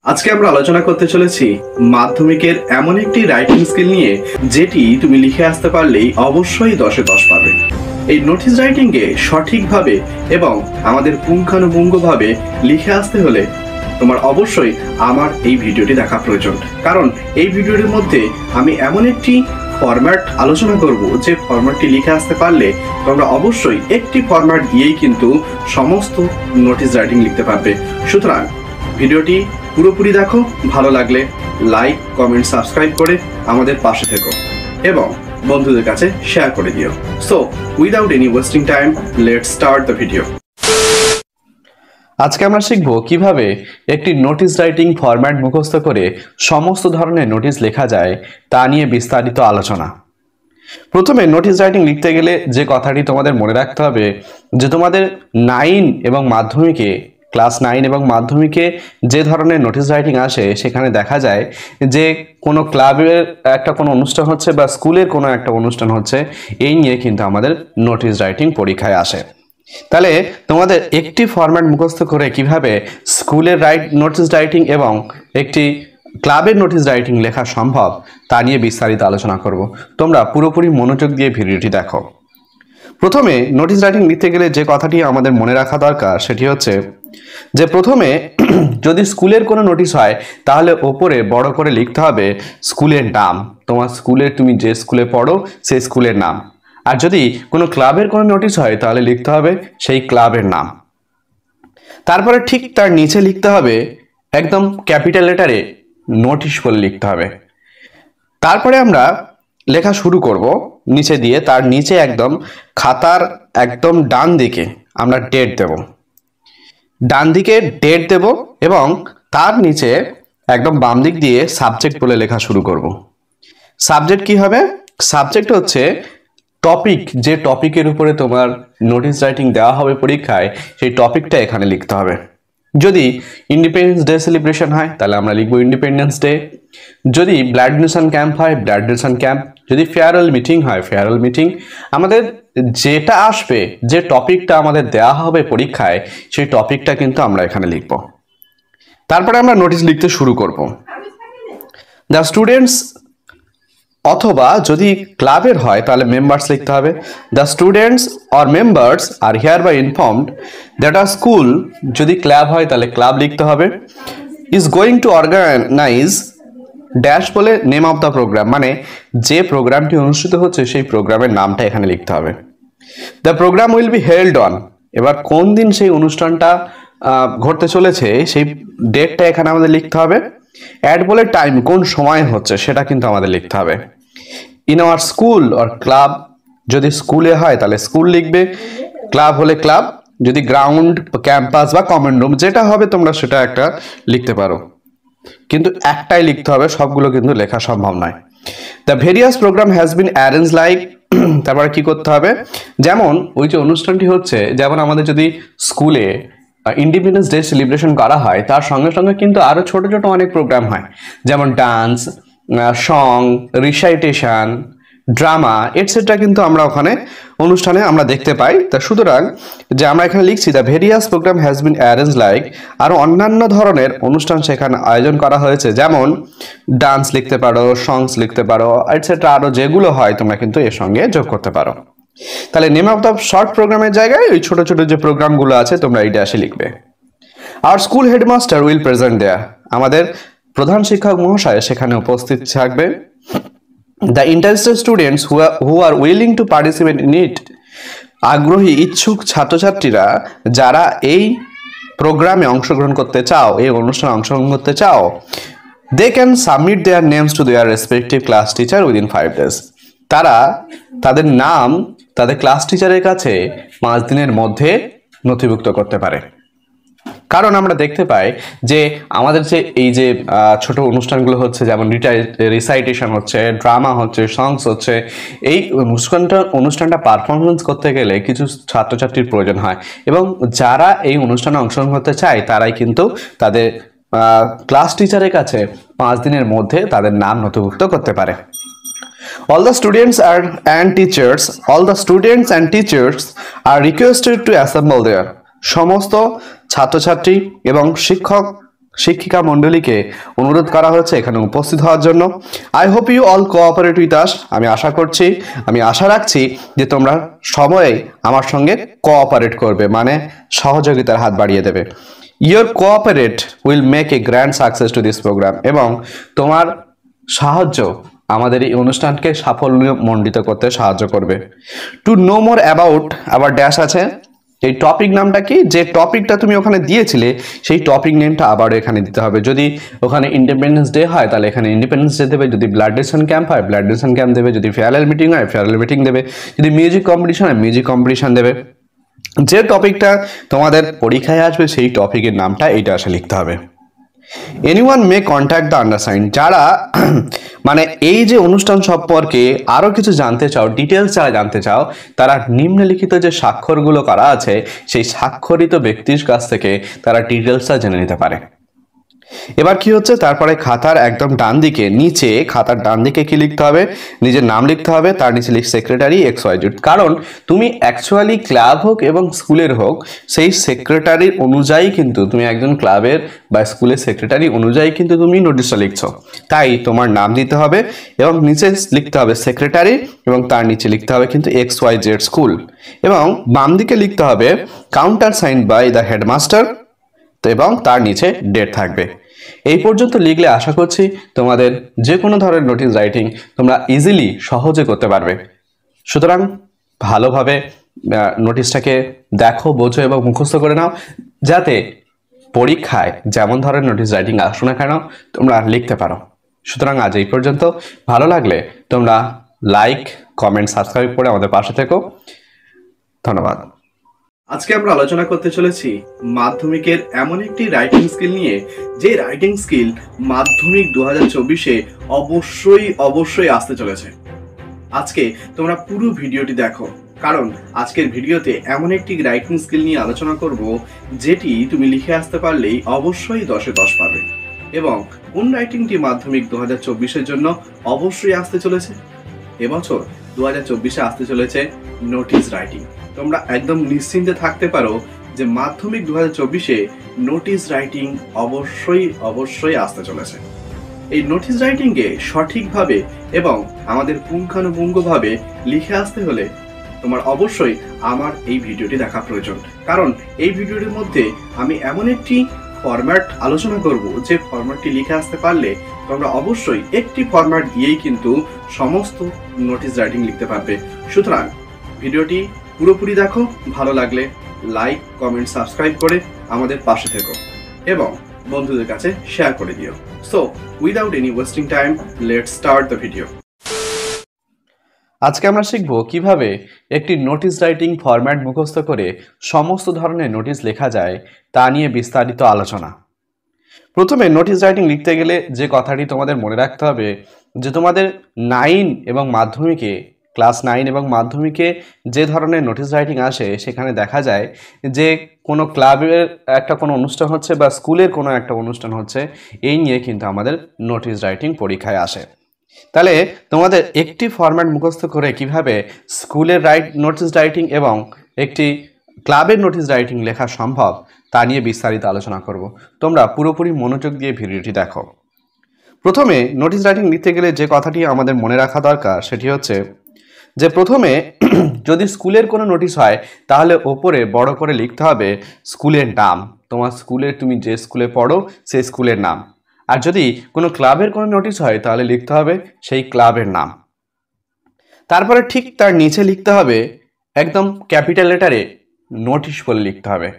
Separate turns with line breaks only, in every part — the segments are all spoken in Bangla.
আজকে আমরা আলোচনা করতে চলেছি মাধ্যমিকের এমন একটি রাইটিং স্কিল নিয়ে যেটি তুমি লিখে আসতে পারলেই অবশ্যই 10-এ 10 পাবে। এই নোটিশ রাইটিং এ সঠিকভাবে এবং আমাদের পুঙ্খানুপুঙ্খভাবে লিখে আসতে হলে তোমার অবশ্যই আমার এই ভিডিওটি দেখা প্রয়োজন, কারণ এই ভিডিওটির মধ্যে আমি এমন একটি ফরম্যাট আলোচনা করব যে ফরম্যাটটি লিখে আসতে পারলে তোমরা অবশ্যই একটি ফরম্যাট দিয়েই কিন্তু সমস্ত নোটিশ রাইটিং লিখতে পারবে। সুতরাং ভিডিওটি পুরোপুরি দেখো, ভালো লাগলে লাইক, কমেন্ট, সাবস্ক্রাইব করে আমাদের পাশে থেকো এবং বন্ধুদের কাছে শেয়ার করে দিও। So without any wasting time, let's start the video. আজকে আমরা শিখব কিভাবে একটি নোটিশ রাইটিং ফরম্যাট মুখস্থ করে সমস্ত ধরনের নোটিশ লেখা যায় তা নিয়ে বিস্তারিত আলোচনা। প্রথমে নোটিশ রাইটিং লিখতে গেলে যে কথাটি তোমাদের মনে রাখতে হবে যে তোমাদের ক্লাস 9 এবং মাধ্যমিকে যে ধরনের নোটিশ রাইটিং আসে সেখানে দেখা যায় যে কোনো ক্লাবের একটা কোনো অনুষ্ঠান হচ্ছে বা স্কুলের কোনো একটা অনুষ্ঠান হচ্ছে, এই নিয়ে কিন্তু আমাদের নোটিশ রাইটিং পরীক্ষায় আসে। তাহলে তোমাদের একটি ফরম্যাট মুখস্থ করে কিভাবে স্কুলের নোটিশ রাইটিং এবং একটি ক্লাবের নোটিশ রাইটিং লেখা সম্ভব তা নিয়ে বিস্তারিত আলোচনা করব। তোমরা পুরোপুরি মনোযোগ দিয়ে ভিডিওটি দেখো। প্রথমে নোটিশ রাইটিং লিখতে গেলে যে কথাটি আমাদের মনে রাখা দরকার সেটি হচ্ছে যে প্রথমে যদি স্কুলের কোনো নোটিশ হয় তাহলে ওপরে বড় করে লিখতে হবে স্কুলের নাম, তোমার স্কুলের তুমি যে স্কুলে পড়ো সেই স্কুলের নাম। আর যদি কোনো ক্লাবের কোনো নোটিশ হয় তাহলে লিখতে হবে সেই ক্লাবের নাম। তারপরে ঠিক তার নিচে লিখতে হবে একদম ক্যাপিটাল লেটারে নোটিশ বলে লিখতে হবে। তারপরে আমরা লেখা শুরু করব নিচে দিয়ে, তার নিচে একদম খাতার একদম ডান দিকে আমরা ডেট দেব, ডান দিকে ডেট দেব এবং তার নিচে একদম বাম দিক দিয়ে সাবজেক্ট বলে লেখা শুরু করব। সাবজেক্ট কি হবে? সাবজেক্ট হচ্ছে টপিক, যে টপিকের উপরে তোমার নোটিশ রাইটিং দেওয়া হবে পরীক্ষায় সেই টপিকটা এখানে লিখতে হবে। যদি ইন্ডিপেন্ডেন্স ডে সেলিব্রেশন হয় তাহলে আমরা লিখবো ইন্ডিপেন্ডেন্স ডে, যদি ব্লাড ডোনেশন ক্যাম্প হয় ব্লাড ডোনেশন ক্যাম্প, যদি ফেয়ারওয়েল মিটিং হয় ফেয়ারওয়েল মিটিং। আমাদের যেটা আসবে, যে টপিকটা আমাদের দেওয়া হবে পরীক্ষায় সেই টপিকটা কিন্তু আমরা এখানে লিখব। তারপরে আমরা নোটিশ লিখতে শুরু করব। দ্য স্টুডেন্টস, অথবা যদি ক্লাবের হয় তাহলে মেম্বার্স লিখতে হবে। The students or members are here by informed that a school, যদি ক্লাব হয় তাহলে ক্লাব লিখতে হবে, is going to organise dash বলে নেম অফ দ্য প্রোগ্রাম, মানে যে প্রোগ্রামটি অনুষ্ঠিত হচ্ছে সেই প্রোগ্রামের নামটা এখানে লিখতে হবে। The programme will be held on, এবার কোন দিন সেই অনুষ্ঠানটা ঘটতে চলেছে সেই ডেটটা এখানে আমাদের লিখতে হবে। অ্যাড বলে টাইম, কোন সময় হচ্ছে সেটা কিন্তু আমাদের লিখতে হবে। In our school or club, যদি স্কুলে হয় তাহলে স্কুল লিখবে, ক্লাব হলে ক্লাব, যদি গ্রাউন্ড, ক্যাম্পাস বা কমন রুম যেটা হবে তোমরা সেটা একটা লিখতে পারো, কিন্তু একটাই লিখতে হবে, সবগুলো কিন্তু লেখা সম্ভব নয়। The various programme has been arrange like, তারপরে কি করতে হবে, যেমন ওই যে অনুষ্ঠানটি হচ্ছে, যেমন আমাদের যদি স্কুলে ইন্ডিপেন্ডেন্স ডে সেলিব্রেশন করা হয় তার সঙ্গে সঙ্গে কিন্তু আরো ছোট ছোট অনেক প্রোগ্রাম হয়, যেমন dance, song, recitation, drama etcetera কিন্তু আমরা ওখানে অনুষ্ঠানে আমরা দেখতে পাই। তা সুতরাং যে আমরা এখানে লিখছি the various programme has been arrange like, আরো অন্যান্য ধরনের অনুষ্ঠান সেখানে আয়োজন করা হয়েছে, যেমন ডান্স লিখতে পারো, সংস লিখতে পারো এটসেট্রা, আরো যেগুলো হয় তোমরা কিন্তু এর সঙ্গে যোগ করতে পারো। তাহলে নেম অফ দ্য শর্ট প্রোগ্রামের জায়গায় ওই ছোট ছোট যে প্রোগ্রামগুলো আছে তোমরা এই ড্যাশে লিখবে। আর স্কুল হেডমাস্টার উইল প্রেজেন্ট দেয়ার, আমাদের প্রধান শিক্ষক মহাশয় সেখানে উপস্থিত থাকবে। The interested students who R willing to participate in it, আগ্রহী ইচ্ছুক ছাত্রছাত্রীরা যারা এই প্রোগ্রামে অংশগ্রহণ করতে চাও, এই অনুষ্ঠানে অংশগ্রহণ করতে চাও, they can submit their names to their respective class teacher within 5 days, তারা তাদের নাম তাদের ক্লাস টিচারের কাছে 5 দিনের মধ্যে নথিভুক্ত করতে পারে। কারণ আমরা দেখতে পাই যে আমাদের যে এই যে ছোট অনুষ্ঠানগুলো হচ্ছে, যেমন রিসাইটেশন হচ্ছে, ড্রামা হচ্ছে, সংস হচ্ছে, এই অনুষ্ঠানটা পারফরমেন্স করতে গেলে কিছু ছাত্রছাত্রীর প্রয়োজন হয় এবং যারা এই অনুষ্ঠানে অংশগ্রহণ করতে চায় তারাই কিন্তু তাদের ক্লাস টিচারের কাছে 5 দিনের মধ্যে তাদের নাম নথিভুক্ত করতে পারে। All the students and teachers are requested to assemble there. সমস্ত ছাত্রছাত্রী এবং শিক্ষক শিক্ষিকা মণ্ডলীকে অনুরোধ করা হচ্ছে এখানে উপস্থিত হওয়ার জন্য। I hope you all cooperate with us. আমি আশা রাখছি যে তোমরা সময়ে আমার সঙ্গে কোঅপারেট করবে, মানে সহযোগিতার হাত বাড়িয়ে দেবে। Your cooperate will make a grand success to this programme. এবং তোমার সাহায্য আমাদের এই অনুষ্ঠানকে সাফল্যমণ্ডিত করতে সাহায্য করবে। টু নো মোর অ্যাবাউট আবার ড্যাশ আছে, এই টপিক নামটা কি, যে টপিকটা তুমি ওখানে দিয়েছিলে সেই টপিক নেমটা আবারও এখানে দিতে হবে। যদি ওখানে ইন্ডিপেন্ডেন্স ডে হয় তাহলে এখানে ইন্ডিপেন্ডেন্স ডে দেবে, যদি ব্লাড ডোনেশন ক্যাম্প হয় ব্লাড ডোনেশন ক্যাম্প দেবে, যদি ফেয়ারওয়েল মিটিং হয় ফেয়ারওয়েল মিটিং দেবে, যদি মিউজিক কম্পিটিশন হয় মিউজিক কম্পিটিশন দেবে। যে টপিকটা তোমাদের পরীক্ষায় আসবে সেই টপিকের নামটা এইটা আসে লিখতে হবে। Anyone May contact the undersign. যারা মানে এই যে অনুষ্ঠান সম্পর্কে আরো কিছু জানতে চাও, ডিটেলস যারা জানতে চাও, তারা নিম্নলিখিত যে স্বাক্ষরগুলো করা আছে সেই স্বাক্ষরিত ব্যক্তির কাছ থেকে তারা ডিটেলসটা জেনে নিতে পারে। এবার কি হচ্ছে, তারপরে খাতার একদম ডান দিকে নিচে, খাতার ডান দিকে কি লিখতে হবে, নিজের নাম লিখতে হবে, তার নিচে সেক্রেটারি XYZ। কারণ তুমি অ্যাকচুয়ালি ক্লাব হোক এবং স্কুলের হোক, সেই সেক্রেটারির অনুযায়ী কিন্তু তুমি একজন ক্লাবের বা স্কুলের সেক্রেটারি অনুযায়ী কিন্তু তুমি নোটিশটা লিখছো, তাই তোমার নাম দিতে হবে এবং নিচে লিখতে হবে সেক্রেটারি এবং তার নিচে লিখতে হবে কিন্তু XYZ স্কুল, এবং বাম দিকে লিখতে হবে countersign by the headmaster এবং তার নিচে ডেট থাকবে। এই পর্যন্ত লিখলে আশা করছি তোমাদের যে কোনো ধরনের নোটিশ রাইটিং তোমরা ইজিলি সহজে করতে পারবে। সুতরাং ভালোভাবে নোটিশটাকে দেখো, বোঝো এবং মুখস্থ করে নাও, যাতে পরীক্ষায় যেমন ধরনের নোটিশ রাইটিং আসো না কেন তোমরা লিখতে পারো। সুতরাং আজ এই পর্যন্ত। ভালো লাগলে তোমরা লাইক, কমেন্ট, সাবস্ক্রাইব করে আমাদের পাশে থেকো। ধন্যবাদ। আজকে আমরা আলোচনা করতে চলেছি মাধ্যমিকের এমন একটি রাইটিং স্কিল নিয়ে, যে রাইটিং স্কিল মাধ্যমিক 2024-এ অবশ্যই আসতে চলেছে। আজকে তোমরা পুরো ভিডিওটি দেখো, কারণ আজকের ভিডিওতে এমন একটি রাইটিং স্কিল নিয়ে আলোচনা করব যেটি তুমি লিখে আসতে পারলেই অবশ্যই 10-এ 10 পাবে। এবং কোন রাইটিংটি মাধ্যমিক 2024-এর জন্য অবশ্যই আসতে চলেছে, এবছর 2024-এ আসতে চলেছে নোটিশ রাইটিং। তোমরা একদম নিশ্চিন্তে থাকতে পারো যে মাধ্যমিক 2024-এ নোটিশ রাইটিং অবশ্যই আসতে চলেছে। এই নোটিশ রাইটিংকে সঠিকভাবে এবং আমাদের পুঙ্খানুপুঙ্খভাবে লিখে আসতে হলে তোমার অবশ্যই আমার এই ভিডিওটি দেখা প্রয়োজন। কারণ এই ভিডিওটির মধ্যে আমি এমন একটি ফরম্যাট আলোচনা করব যে ফরম্যাটটি লিখে আসতে পারলে তোমরা অবশ্যই একটি ফরম্যাট দিয়েই কিন্তু সমস্ত নোটিশ রাইটিং লিখতে পারবে। সুতরাং ভিডিওটি পুরোপুরি দেখো, ভালো লাগলে লাইক, কমেন্ট, সাবস্ক্রাইব করে আমাদের পাশে থেকো এবং বন্ধুদের কাছে শেয়ার করে দিও। So without any wasting time, let's start the video. আজকে আমরা শিখব কিভাবে একটি নোটিশ রাইটিং ফরম্যাট মুখস্থ করে সমস্ত ধরনের নোটিশ লেখা যায় তা নিয়ে বিস্তারিত আলোচনা। প্রথমে নোটিশ রাইটিং লিখতে গেলে যে কথাটি তোমাদের মনে রাখতে হবে যে তোমাদের ক্লাস 9 এবং মাধ্যমিকে যে ধরনের নোটিশ রাইটিং আসে সেখানে দেখা যায় যে কোনো ক্লাবের একটা কোনো অনুষ্ঠান হচ্ছে বা স্কুলের কোনো একটা অনুষ্ঠান হচ্ছে, এই নিয়ে কিন্তু আমাদের নোটিশ রাইটিং পরীক্ষায় আসে। তাহলে তোমাদের একটি ফরম্যাট মুখস্থ করে কিভাবে স্কুলের নোটিশ রাইটিং এবং একটি ক্লাবের নোটিশ রাইটিং লেখা সম্ভব তা নিয়ে বিস্তারিত আলোচনা করব। তোমরা পুরোপুরি মনোযোগ দিয়ে ভিডিওটি দেখো। প্রথমে নোটিশ রাইটিং লিখতে গেলে যে কথাটি আমাদের মনে রাখা দরকার সেটি হচ্ছে যে প্রথমে যদি স্কুলের কোনো নোটিশ হয় তাহলে ওপরে বড় করে লিখতে হবে স্কুলের নাম, তোমার স্কুলের তুমি যে স্কুলে পড়ো সেই স্কুলের নাম। আর যদি কোনো ক্লাবের কোনো নোটিশ হয় তাহলে লিখতে হবে সেই ক্লাবের নাম। তারপরে ঠিক তার নিচে লিখতে হবে একদম ক্যাপিটাল লেটারে নোটিশ বলে লিখতে হবে।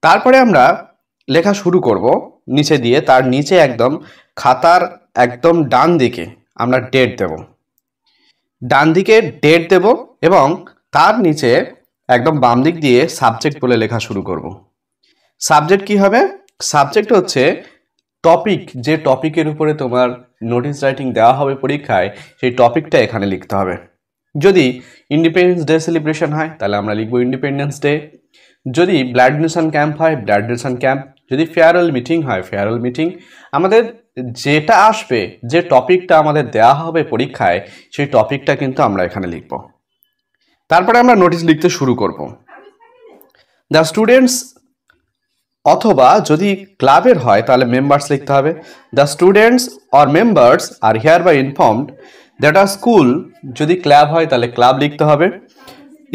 তারপরে আমরা লেখা শুরু করব নিচে দিয়ে, তার নিচে একদম খাতার একদম ডান দিকে আমরা ডেট দেব, ডান দিকে ডেট দেব এবং তার নিচে একদম বাম দিক দিয়ে সাবজেক্ট বলে লেখা শুরু করব। সাবজেক্ট কি হবে? সাবজেক্ট হচ্ছে টপিক, যে টপিকের উপরে তোমার নোটিশ রাইটিং দেওয়া হবে পরীক্ষায় সেই টপিকটা এখানে লিখতে হবে। যদি ইন্ডিপেন্ডেন্স ডে সেলিব্রেশন হয় তাহলে আমরা লিখবো ইন্ডিপেন্ডেন্স ডে, যদি ব্লাড ডোনেশন ক্যাম্প হয় ব্লাড ডোনেশন ক্যাম্প, যদি ফেয়ারওয়েল মিটিং হয় ফেয়ারওয়েল মিটিং। আমাদের যেটা আসবে, যে টপিকটা আমাদের দেওয়া হবে পরীক্ষায় সেই টপিকটা কিন্তু আমরা এখানে লিখব। তারপরে আমরা নোটিশ লিখতে শুরু করব। দ্য স্টুডেন্টস অথবা যদি ক্লাবের হয় তাহলে মেম্বার্স লিখতে হবে। The students or members are here by informed that are school, যদি ক্লাব হয় তাহলে ক্লাব লিখতে হবে,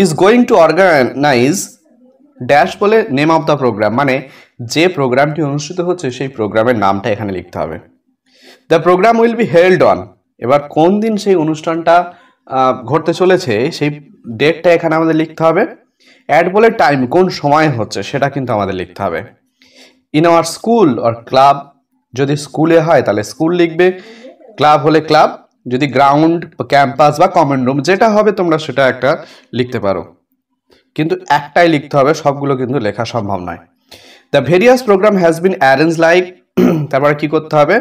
is going to organise dash বলে নেম অফ দ্য প্রোগ্রাম, মানে যে প্রোগ্রামটি অনুষ্ঠিত হচ্ছে সেই প্রোগ্রামের নামটা এখানে লিখতে হবে। The programme will be held on, এবার কোন দিন সেই অনুষ্ঠানটা ঘটতে চলেছে সেই ডেটটা এখানে আমাদের লিখতে হবে। অ্যাট বলে টাইম, কোন সময় হচ্ছে সেটা কিন্তু আমাদের লিখতে হবে। In our school or club, যদি স্কুলে হয় তাহলে স্কুল লিখবে, ক্লাব হলে ক্লাব, যদি গ্রাউন্ড ক্যাম্পাস বা কমন রুম যেটা হবে তোমরা সেটা একটা লিখতে পারো, কিন্তু একটাই লিখতে হবে, সবগুলো কিন্তু লেখা সম্ভব নয়। The various programme has been arrange like, তারপরে কি করতে হবে,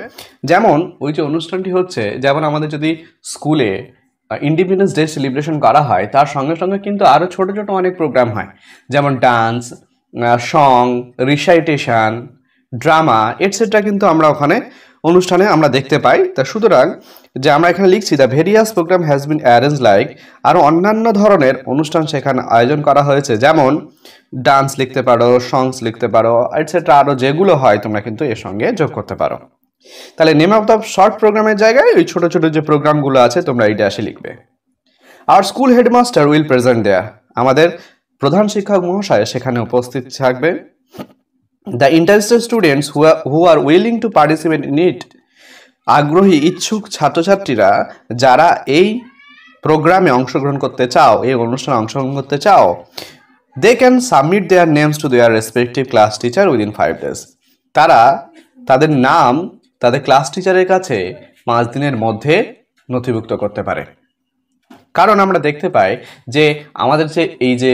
যেমন ওই যে অনুষ্ঠানটি হচ্ছে, যেমন আমাদের যদি স্কুলে ইন্ডিপেন্ডেন্স ডে সেলিব্রেশন করা হয় তার সঙ্গে সঙ্গে কিন্তু আরও ছোট ছোট অনেক প্রোগ্রাম হয়, যেমন dance, song, recitation, drama etcetera কিন্তু আমরা ওখানে অনুষ্ঠানে আমরা দেখতে পাই। তা সুতরাং যে আমরা এখানে লিখছি the various programme has been arrange like, আরও অন্যান্য ধরনের অনুষ্ঠান সেখানে আয়োজন করা হয়েছে, যেমন ডান্স লিখতে পারো, সংস লিখতে পারো এটসেট্রা, আরও যেগুলো হয় তোমরা কিন্তু এর সঙ্গে যোগ করতে পারো। তাহলে নেম অফ দ্য শর্ট প্রোগ্রামের জায়গায় ওই ছোট ছোট যে প্রোগ্রামগুলো আছে তোমরা এই ড্যাশে লিখবে। আর স্কুল হেডমাস্টার উইল প্রেজেন্ট দেয়ার, আমাদের প্রধান শিক্ষক মহাশয় সেখানে উপস্থিত থাকবে। The interested students who R willing to participate in it, আগ্রহী ইচ্ছুক ছাত্রছাত্রীরা যারা এই প্রোগ্রামে অংশগ্রহণ করতে চাও, এই অনুষ্ঠানে অংশগ্রহণ করতে চাও, they can submit their names to their respective class teacher within 5 days, তারা তাদের নাম তাদের ক্লাস টিচারের কাছে 5 দিনের মধ্যে নথিভুক্ত করতে পারে। কারণ আমরা দেখতে পাই যে আমাদের যে এই যে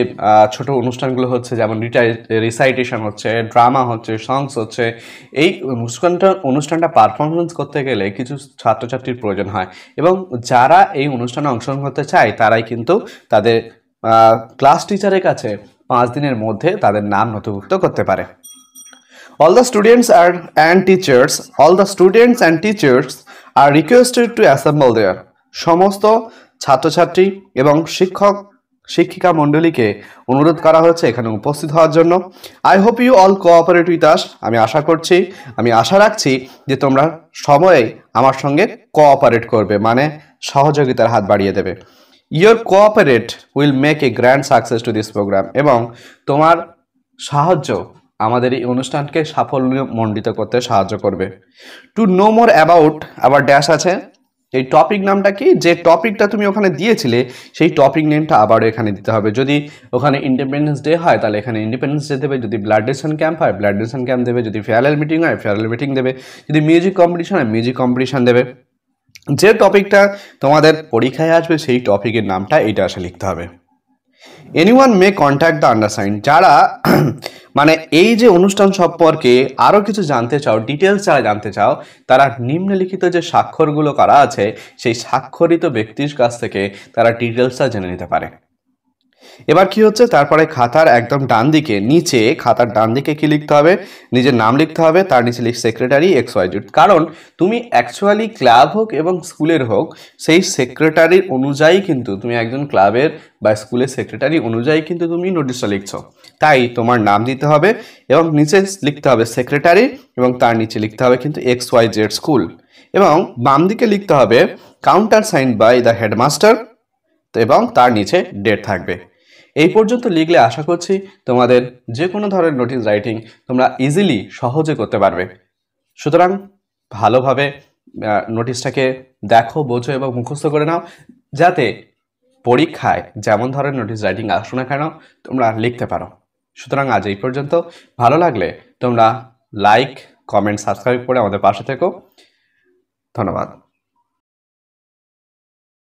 ছোট অনুষ্ঠানগুলো হচ্ছে, যেমন রিসাইটেশন হচ্ছে, ড্রামা হচ্ছে, সংস হচ্ছে, এই অনুষ্ঠানটা পারফরমেন্স করতে গেলে কিছু ছাত্রছাত্রীর প্রয়োজন হয়, এবং যারা এই অনুষ্ঠানে অংশগ্রহণ করতে চায় তারাই কিন্তু তাদের ক্লাস টিচারের কাছে 5 দিনের মধ্যে তাদের নাম নথিভুক্ত করতে পারে। All the students and teachers are requested to assemble there. সমস্ত ছাত্রছাত্রী এবং শিক্ষক শিক্ষিকা মণ্ডলীকে অনুরোধ করা হচ্ছে এখানে উপস্থিত হওয়ার জন্য। I hope you all cooperate with us, আমি আশা রাখছি যে তোমরা সময়ে আমার সঙ্গে কোঅপারেট করবে, মানে সহযোগিতার হাত বাড়িয়ে দেবে। Your cooperate will make a grand success to this programme, এবং তোমার সাহায্য আমাদের এই অনুষ্ঠানকে সাফল্যমণ্ডিত করতে সাহায্য করবে। টু নো মোর অ্যাবাউট, আবার ড্যাশ আছে, এই টপিক নামটা কি, যে টপিকটা তুমি ওখানে দিয়েছিলে সেই টপিক নেমটা আবারও এখানে দিতে হবে। যদি ওখানে ইন্ডিপেন্ডেন্স ডে হয় তাহলে এখানে ইন্ডিপেন্ডেন্স ডে দেবে, যদি ব্লাড ডোনেশন ক্যাম্প হয় ব্লাড ডোনেশন ক্যাম্প দেবে, যদি ফেয়ারওয়েল মিটিং হয় ফেয়ারওয়েল মিটিং দেবে, যদি মিউজিক কম্পিটিশন হয় মিউজিক কম্পিটিশন দেবে। যে টপিকটা তোমাদের পরীক্ষায় আসবে সেই টপিকের নামটা এইটা আসে লিখতে হবে। Anyone May contact the undersign, যারা মানে এই যে অনুষ্ঠান সম্পর্কে আরও কিছু জানতে চাও, ডিটেলস যারা জানতে চাও, তারা নিম্নলিখিত যে স্বাক্ষরগুলো করা আছে সেই স্বাক্ষরিত ব্যক্তির কাছ থেকে তারা ডিটেলসটা জেনে নিতে পারে। এবার কি হচ্ছে, তারপরে খাতার একদম ডান দিকে নিচে, খাতার ডান দিকে কি লিখতে হবে, নিজের নাম লিখতে হবে, তার নিচে সেক্রেটারি XYZ, কারণ তুমি অ্যাকচুয়ালি ক্লাব হোক এবং স্কুলের হোক সেই সেক্রেটারির অনুযায়ী কিন্তু তুমি একজন ক্লাবের বা স্কুলের সেক্রেটারি অনুযায়ী কিন্তু তুমি নোটিশটা লিখছো, তাই তোমার নাম দিতে হবে এবং নিচে লিখতে হবে সেক্রেটারি এবং তার নিচে লিখতে হবে কিন্তু XYZ স্কুল, এবং বাম দিকে লিখতে হবে countersign by the headmaster এবং তার নিচে ডেট থাকবে। এই পর্যন্ত লিখলে আশা করছি তোমাদের যে কোনো ধরনের নোটিশ রাইটিং তোমরা ইজিলি সহজে করতে পারবে। সুতরাং ভালোভাবে নোটিশটাকে দেখো, বোঝো এবং মুখস্থ করে নাও, যাতে পরীক্ষায় যেমন ধরনের নোটিশ রাইটিং আসো না কেন তোমরা লিখতে পারো। সুতরাং আজ এই পর্যন্ত। ভালো লাগলে তোমরা লাইক, কমেন্ট, সাবস্ক্রাইব করে আমাদের পাশে থেকো। ধন্যবাদ।